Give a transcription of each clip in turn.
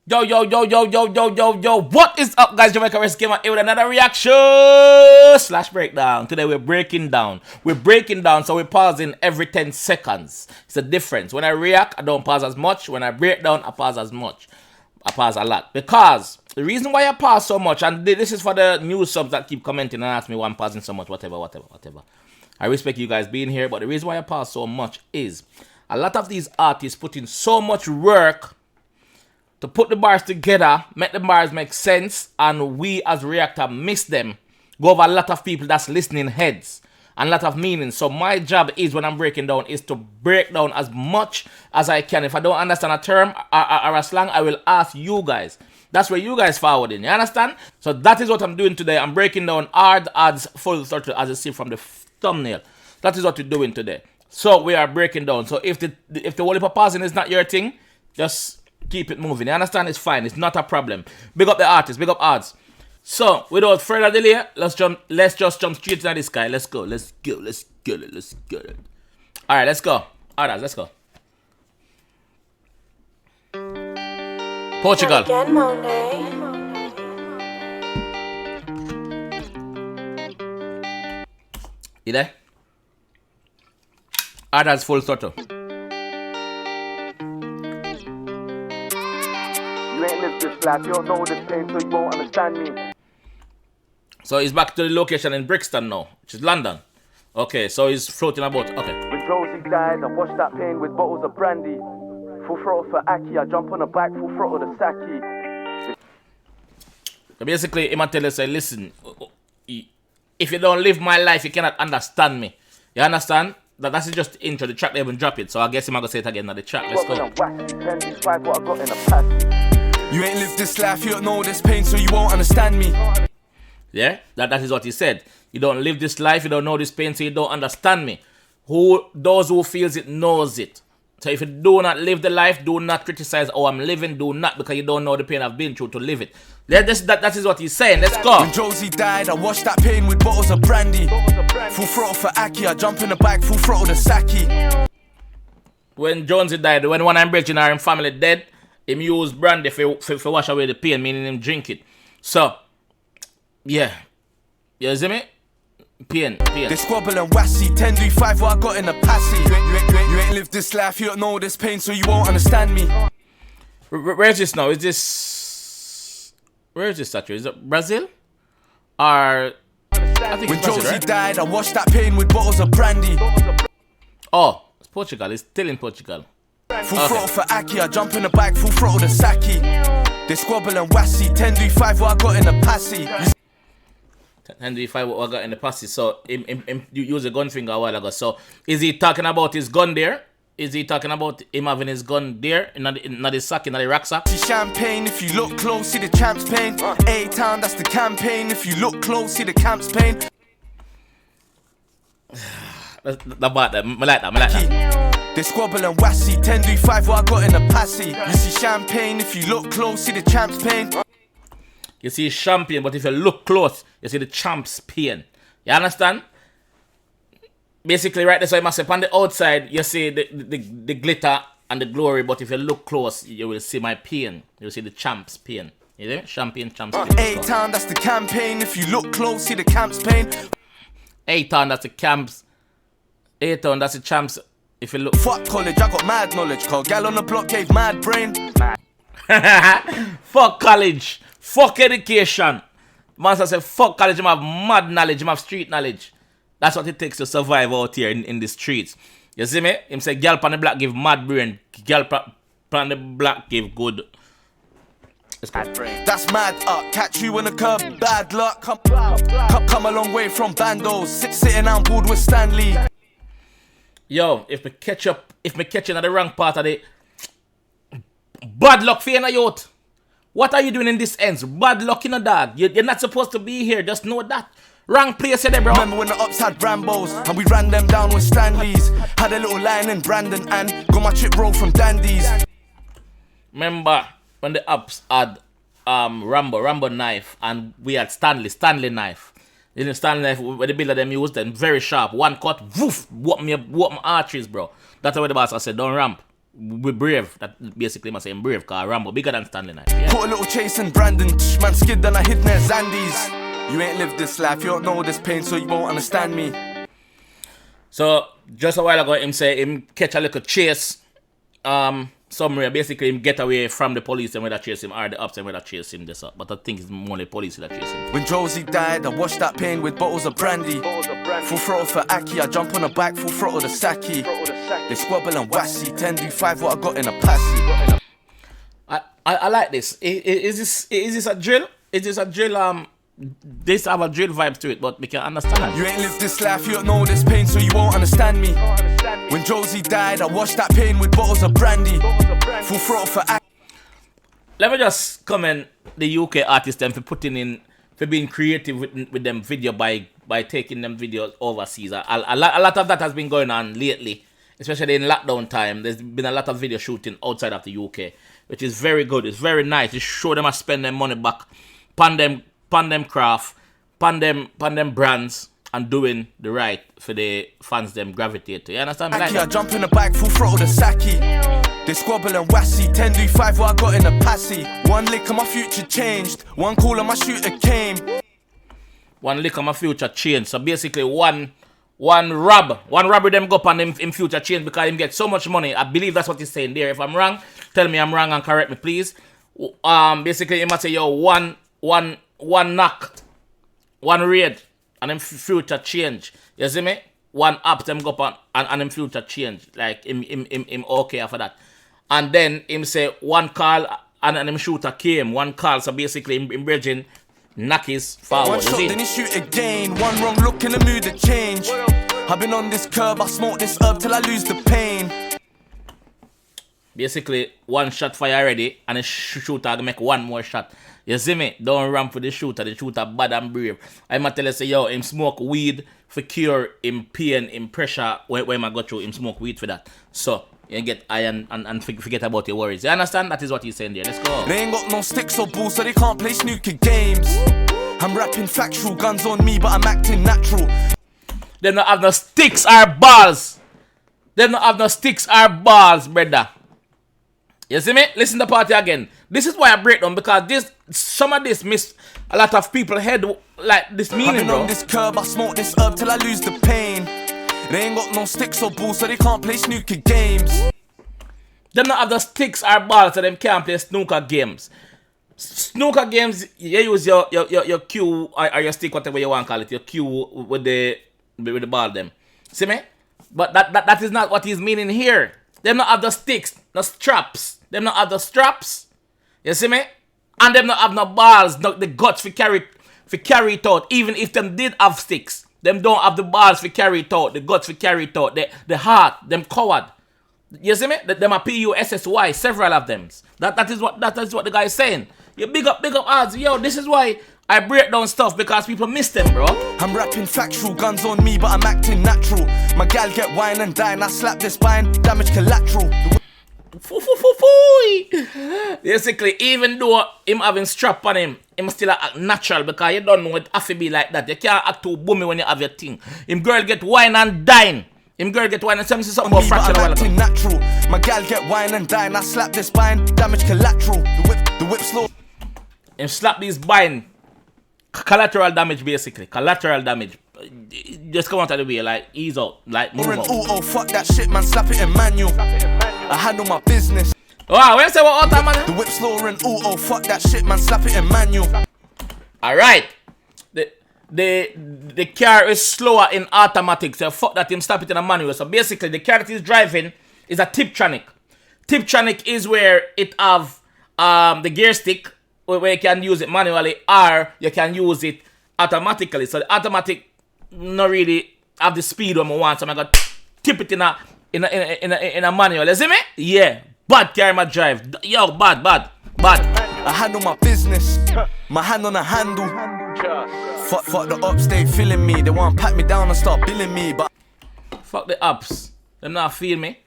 Yo, what is up, guys? JAMAICA'S came out here with another reaction / breakdown. Today we're breaking down, so we're pausing every 10 seconds. It's a difference. When I react, I don't pause as much. When I break down, I pause as much. I pause a lot. Because the reason why I pause so much, and this is for the new subs that keep commenting and ask me why I'm pausing so much, whatever. I respect you guys being here, but the reason why I pause so much is a lot of these artists put in so much work to put the bars together, make the bars make sense, and we as reactor miss them. Go over a lot of people that's listening heads and a lot of meaning. So my job is, when I'm breaking down, is to break down as much as I can. If I don't understand a term or a slang, I will ask you guys. That's where you guys forward in, you understand? So that is what I'm doing today. I'm breaking down Ard Adz Full Throttle, as you see from the thumbnail. That is what we're doing today. So we are breaking down. So if the whole heap of pausing is not your thing, just keep it moving. You understand? It's fine. It's not a problem. Big up the artist. Big up Adz. So without further delay, let's just jump straight into this guy. Let's go. Let's go. All right, let's go. Ard Adz, let's go. Portugal. You there? Ard Adz Full Throttle. You ain't lived this life, you don't know this pain, so you won't understand me. So he's back to the location in Brixton now, which is London. Okay, so he's floating about. Okay. When Josie died, I washed that pain with bottles of brandy. Full throttle for Aki, I jump on the bike, full throttle to Saki. So basically, he might tell you, say, listen, if you don't live my life, you cannot understand me. You understand? That's just the intro. The track, they even drop it. So I guess I'm going to say it again on the track. Let's go. You ain't lived this life, you don't know this pain, so you won't understand me. Yeah, that is what he said. You don't live this life, you don't know this pain, so you don't understand me. Those who feels it knows it. So if you do not live the life, do not criticize how I'm living, do not, because you don't know the pain I've been through to live it. That is what he's saying. Let's go. When Josie died, I washed that pain with bottles of brandy. Full throttle for Aki, I jump in the bike, full throttle to Saki. When Jonesy died, when one I'm breaking our family dead, him use brandy for wash away the pain, meaning him drink it. So, yeah. You see me? Pain. They squabble and wassy, 10-5 what I got in the passy. You ain't lived this life, you don't know this pain, so you won't understand me. Where is this now? Is this... Where is this statue? Is it Brazil? Or... I think when it's Brazil, Josie right? died, I washed that pain with bottles of brandy. Oh, it's Portugal. It's still in Portugal. Full throttle for Aki, I jump in the bike, full throttle to Saki. They squabble and wassy, 10-5 what I got in the passy. 10-5 what I got in the passy. So, you used a gun finger a while ago. So, is he talking about his gun there? Is he talking about him having his gun there in the sack, in the rucksack? See champagne, if you look close, see the champ's pain. A-Town, that's the campaign. If you look close, see the camp's pain. I like that. They squabble and wassy, 10-5 what I got in the passy. You see champagne, if you look close, see the champ's pain. You see champagne, but if you look close, you see the champ's pain. You understand? Basically, right there, so you must say, on the outside, you see the glitter and the glory, but if you look close, you will see my pain. You will see the champ's pain. You know? Champagne, champ's pain. A-Town, that's the campaign. If you look close, see the camp's pain. A-Town, that's the camp's. A-Town, that's the champ's. If you look. Fuck college, I got mad knowledge. Cause gal on the block gave mad brain. Fuck college. Fuck education. Man say fuck college, I have mad knowledge, I have street knowledge. That's what it takes to survive out here in the streets. You see me? Him say gal pan the black give mad brain. Gal pan the black give good. That's mad up. Catch you in the curb, bad luck. Come a long way from bandos. Sitting on board with Stanley. Yo, if me catch you at the wrong part of the bad luck for you, youth. What are you doing in this ends? Bad luck, dog. You're not supposed to be here. Just know that. Wrong place there, bro. Remember when the ups had Brambos and we ran them down with Stanleys. Had a little line in Brandon and got my chip roll from Dandies. Remember when the ups had Rambo knife and we had Stanley knife. You know, Stanley knife, where the builder them used them, very sharp. One cut, woof, what my arteries, bro. That's why the boss I said, don't ramp. we brave. That basically must say I'm brave, cause Rambo bigger than Stanley Knight. Yeah. Put a little chase in Brandon, man skid and I hid near Zandy's. You ain't lived this life, you don't know this pain, so you won't understand me. So just a while ago, him say him catch a little chase, somewhere. Basically, him get away from the police and where they chase him, or the ops and where they chase him. This up, but I think it's more the police that chase him. When Josie died, I washed that pain with bottles of brandy. Full throttle for Aki, I jump on the bike, full throttle the Saki. They squabble and wassy, 10-5 what I got in a passy. I like this. Is this a drill? Is this a drill? This have a drill vibe to it, but we can understand. You ain't lived this life, you don't know this pain, so you won't understand me. When Josie died, I washed that pain with bottles of brandy. Full throttle for Aki. Let me just comment the UK artists them for being creative with them video by taking them videos overseas. A lot of that has been going on lately, especially in lockdown time. There's been a lot of video shooting outside of the UK, which is very good. It's very nice. It show them how to spend their money back, pan them craft, pan them brands, and doing the right for the fans them gravitate to. You understand me? Like I jump in the bike, full throttle the Saki. They squabble and wassy, 10-5 what I got in a passy. One lick and my future changed, one call and my shooter came. One lick and my future changed. So basically one robbery them go up on him in future change because him get so much money. I believe that's what he's saying there. If I'm wrong, tell me I'm wrong and correct me please. Basically he must say yo one knock, one raid, and him future change. You see me? One up them go up and him future change. Like him okay after that. And then him say one call and him shooter came. One call, so basically him bridging knock his forward. One shot, then he shoot again. One wrong look in the mood to change. I've been on this curb, I smoke this herb till I lose the pain. Basically, one shot fire already, and the shooter make one more shot. You see me? Don't run for the shooter bad and brave. I'ma tell you say yo, him smoke weed for cure him pain, him pressure when I go through, him smoke weed for that. So you get iron and forget about your worries. You understand? That is what he's saying there. Let's go. They ain't got no sticks or balls, so they can't play snooker games. I'm rapping factual, guns on me, but I'm acting natural. They don't have no sticks or balls. They don't have no sticks or balls, brother. You see me? Listen to the party again. This is why I break down, because some of this miss a lot of people head like this meaning, I've been bro. on this curb, I smoke this herb till I lose the pain. They ain't got no sticks or balls, so they can't play snooker games. They don't have the sticks or balls, so them can't play snooker games. Snooker games, you use your cue or your stick, whatever you want to call it, your cue with the ball them. See me? But that is not what he's meaning here. Them not have the sticks, the straps. Them not have the straps. You see me? And them not have no balls, not the guts for carry it out. Even if them did have sticks, them don't have the balls for carry it out, the guts for carry it out, the heart, them coward. You see me? Them are PUSSY, several of them. That is what the guy is saying. You big up odds. Yo, this is why I break down stuff, because people miss them, bro. I'm rapping factual, guns on me, but I'm acting natural. My gal get wine and dine, I slap this spine, damage collateral. Basically, even though him having strap on him still act natural, because you don't know it have to be like that. You can't act too boomy when you have your thing. Him girl get wine and dine. Him girl get wine and something about fraction a while ago. Natural. My gal get wine and dine, I slap this spine, damage collateral. The whip slow. Him slap this spine. Collateral damage, basically. Collateral damage. Just come out of the way, like ease out, like move out. Oh, fuck that shit, man. Slap it in manual. I handle my business. Wow, when you say what auto, man? The whip slower and oh, fuck that shit, man. Slap it in manual. Alright. The car is slower in automatic, so fuck that, him slap it in a manual. So basically, the car that he's driving is a Tiptronic. Tiptronic is where it have the gear stick, where you can use it manually, or you can use it automatically. So the automatic not really have the speed when I want, so I got tip it in a manual. You see me? Yeah. Bad car my drive. Yo, bad. I handle my business. My hand on the handle. Fuck the ups, they feeling me. They want to pat me down and start billing me, but fuck the ups. Them not feel me.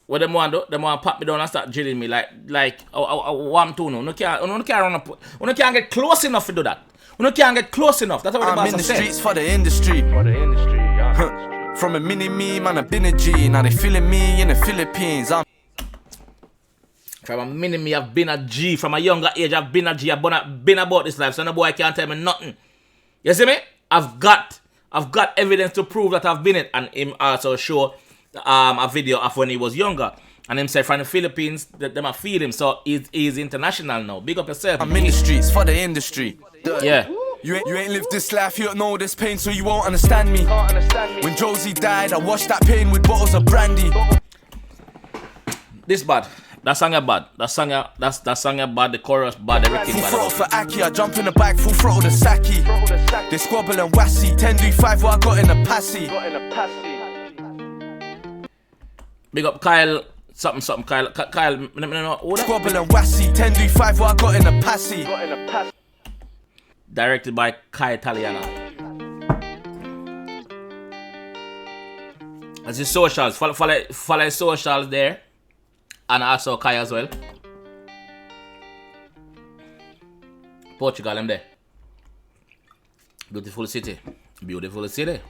What them want do? Them want to pat me down and start drilling me like I want to know. No can't get close enough to do that. You can't get close enough. That's what the boss I'm in the said. streets for the industry. From a mini me, man, I've been a G. Now they feeling me in the Philippines. From a minute me have been a G. From a younger age I've been a G. I've been about this life. So no boy can't tell me nothing. You see me? I've got evidence to prove that I've been it. And him also show a video of when he was younger. And him said from the Philippines that them a feed him. So he's international now. Big up yourself. I'm mini streets for the industry. Yeah. You ain't lived this life, you don't know this pain, so you won't understand me. When Josie died, I washed that pain with bottles of brandy. This bad. That song is bad. That song is bad. The chorus bad. Everything Full bad. throttle for Aki, I jump in the back, full throttle the Saki. They squabble and wassy, 10-5 what I got in the passy. Big up Kyle. Something Kyle. Kyle. No. Squabble and wassy, 10-5 what I got in the passy. Directed by Kai Italiana. That's his socials. Follow his socials there. And also Kai as well. Portugal, I'm there. Beautiful city. Beautiful city.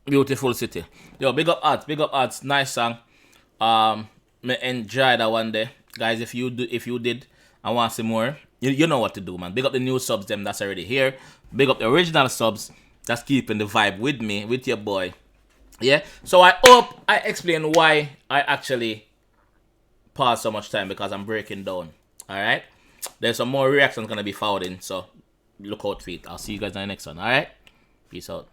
Beautiful city. Yo, big up Arts. Nice song. Me enjoy that one day. Guys, if you did and want to see more, you know what to do, man. Big up the new subs, them that's already here. Big up the original subs that's keeping the vibe with me, with your boy. Yeah. So I hope I explain why I actually pause so much time, because I'm breaking down. Alright? There's some more reactions gonna be forwarding, so look out for it. I'll see you guys in the next one. Alright? Peace out.